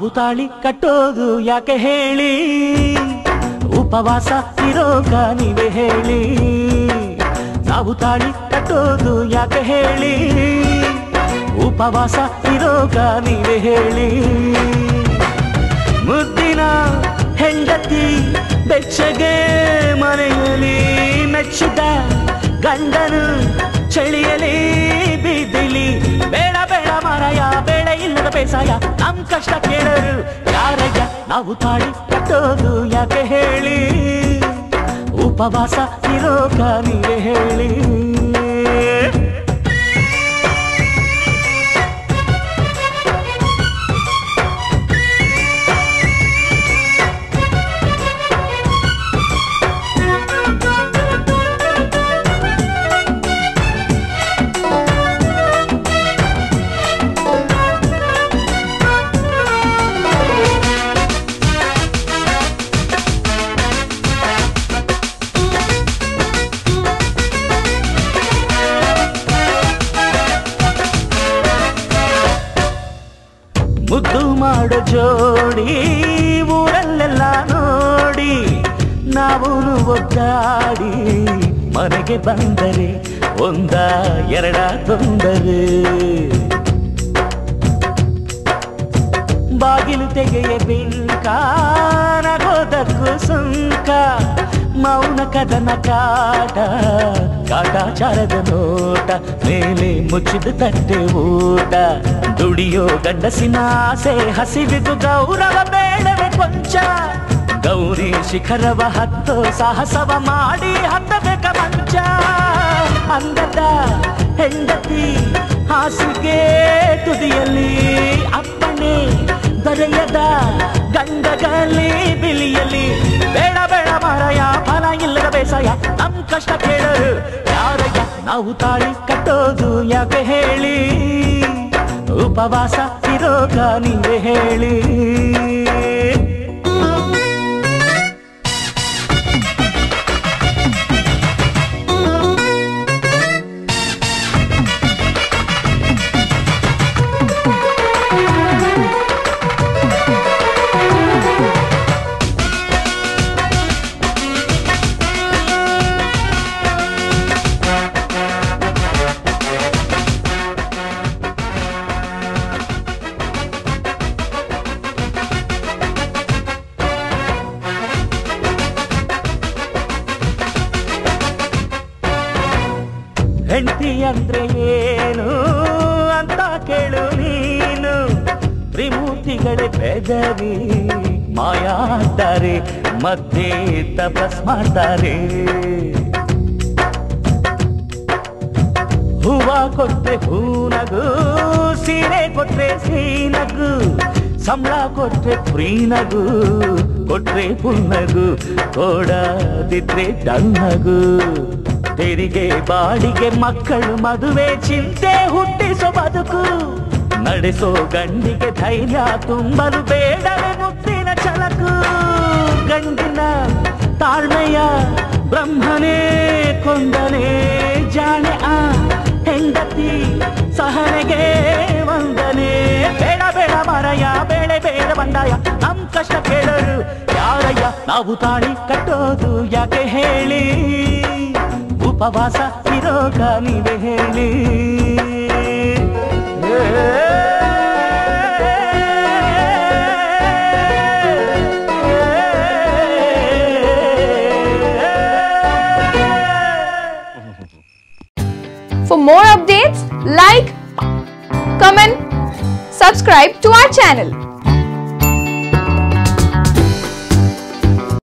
ನಾವು ತಾಳಿ ಕಟ್ಟೋದು ಯಾಕೆ ಹೇಳಿ ಉಪವಾಸ ಇರೋಗ ನೀವೇ ಹೇಳಿ ನಾವು ತಾಳಿ ಕಟ್ಟೋದು ಯಾಕೆ ಹೇಳಿ ಉಪವಾಸ ಇರೋಗ ನೀವೇ ಹೇಳಿ ಮುದ್ದಿನ ಹೆಂಡತಿ ಬೆಚ್ಚಗೆ ಮನೆಯಲ್ಲಿ ಮೆಚ್ಚಿದ ಗಂಡನು ಚಳಿಯಲಿ ಬಿದ್ದಿಲಿ ಬೇಡ ಬೇಡ ಮಾರಾಯ ಬೇಡ ಇಲ್ಲದ ಬೇಸಾಯ ನಮ್ ಕಷ್ಟ ಕೇಳರು ಯಾರಯ್ಯ ನಾವು ತಾಳಿ ಕಟ್ಟೋದು ಯಾಕೆ ಹೇಳಿ ಉಪವಾಸ ಇರೋಕ ನೀವೇ ಹೇಳಿ ಮುದ್ದು ಮಾಡೋ ಜೋಡಿ ಊರಲ್ಲೆಲ್ಲ ನೋಡಿ ನಾವು ಒದ್ದಾಡಿ ಮನೆಗೆ ಬಂದರೆ ಒಂದ ಎರಡ ತೊಂದರೆ ಬಾಗಿಲು ತೆಗೆಯ ಬಿಂಕ ನಗೋದಕ್ಕೂ ಸುಂಕ ಮೌನ ಕದನ ಕಾಟ ಕಾಟಾಚಾರದ ನೋಟ ಮೇಲೆ ಮುಚ್ಚಿದ ತಟ್ಟೆ ಊಟ ದುಡಿಯೋ ಗಂಡಸಿನ ಆಸೆ ಹಸಿವಿಗೂ ಗೌರವ ಬೇಡವೇ ಕೊಂಚ ಗೌರಿ ಶಿಖರವ ಹತ್ತೋ ಸಾಹಸವ ಮಾಡಿ ಹತ್ತಬೇಕ ಮಂಚ ಅಂದದ ಹೆಂಡತಿ ಹಾಸಿಗೆ ತುದಿಯಲ್ಲಿ ಅಪ್ಪಣೆ ದೊರೆಯದ ಗಂಡಗಲಿ ಬಿಲಿಯಲಿ ಬೇಡ ಬೇಡ ಮಾರಾಯ ಫಲ ಇಲ್ಲದ ಬೇಸಾಯ ನಮ್ ಕಷ್ಟ ಕೇಳರು ಯಾರಯ್ಯ ನಾವು ತಾಳಿ ಕಟ್ಟೋದು ಯಾಕೆ ಹೇಳಿ ಉಪವಾಸ ಇರೋಗ ನೀವೇ ಹೇಳಿ ಹೆಂಡತಿ ಅಂದ್ರೆ ಏನು ಅಂತ ಕೇಳು ನೀನು ತ್ರಿಮೂರ್ತಿಗಳೇ ಬೆದರಿ ಮಾಯಾ ಅಂತಾರೆ ಮಧ್ಯೆ ತಪಸ್ ಮಾಡ್ತಾರೆ ಹೂವ ಕೊಟ್ರೆ ಹೂನಗು ಸೀರೆ ಕೊಟ್ರೆ ಸೀನಗು ಸಂಬಳ ಕೊಟ್ರೆ ಫ್ರೀನಗು ಕೊಟ್ರೆ ಪುನ್ನಗು ಕೊಡದಿದ್ರೆ ಡನ್ನಗು ತೆರಿಗೆ ಬಾಡಿಗೆ ಮಕ್ಕಳು ಮದುವೆ ಚಿಂತೆ ಹುಟ್ಟಿಸೋ ಬದುಕು ನಡೆಸೋ ಗಂಡಿಗೆ ಧೈರ್ಯ ತುಂಬಲು ಬೇಡವೇ ಮುತ್ತಿನ ಛಲಕು ಗಂಡಿನ ತಾಳ್ಮೆಯ ಬ್ರಹ್ಮನೇ ಕೊಂದನೆ ಜಾಣೆ ಆ ಹೆಂಡತಿ ಸಹನೆಗೆ ವಂದನೆ ಬೇಡ ಬೇಡ ಮಾರಾಯ ಬೇಳೆ ಬೇಡ ಬಂಡಾಯ ನಮ್ ಕಷ್ಟ ಕೇಳರು ಯಾರಯ್ಯ ನಾವು ತಾಳಿ ಕಟ್ಟೋದು ಯಾಕೆ ಹೇಳಿ ಉಪವಾಸ ಇರೋಗ ನೀವೇ ಹೇಳಿ For more updates, like, comment, subscribe to our channel.